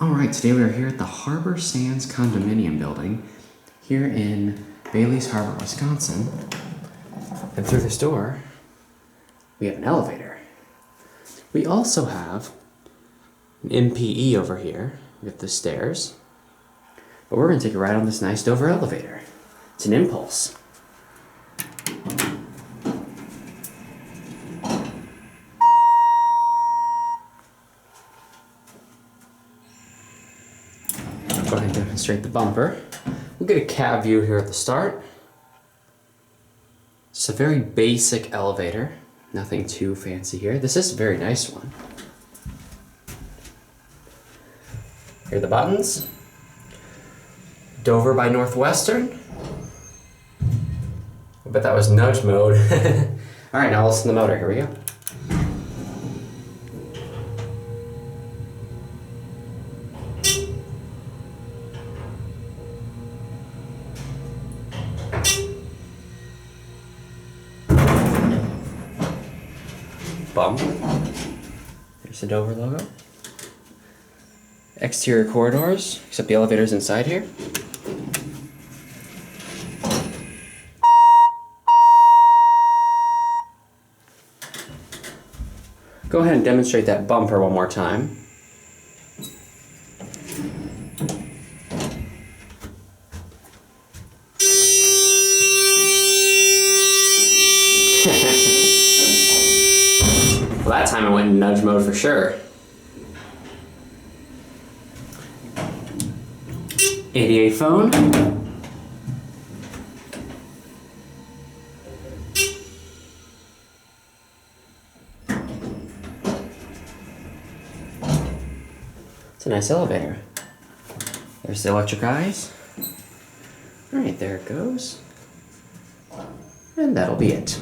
Alright, today we are here at the Harbor Sands condominium building here in Bailey's Harbor, Wisconsin. And through this door, we have an elevator. We also have an MPE over here with the stairs. But we're going to take a ride on this nice Dover elevator. It's an Impulse. Go ahead and demonstrate the bumper. We'll get a cab view here at the start. It's a very basic elevator. Nothing too fancy here. This is a very nice one. Here are the buttons. Dover by Northwestern. I bet that was nudge mode. Alright, now listen to the motor. Here we go. Bump. There's the Dover logo. Exterior corridors, except the elevator's inside here. Go ahead and demonstrate that bumper one more time. Well, that time I went in nudge mode for sure. ADA phone. It's a nice elevator. There's the electric eyes. Alright, there it goes. And that'll be it.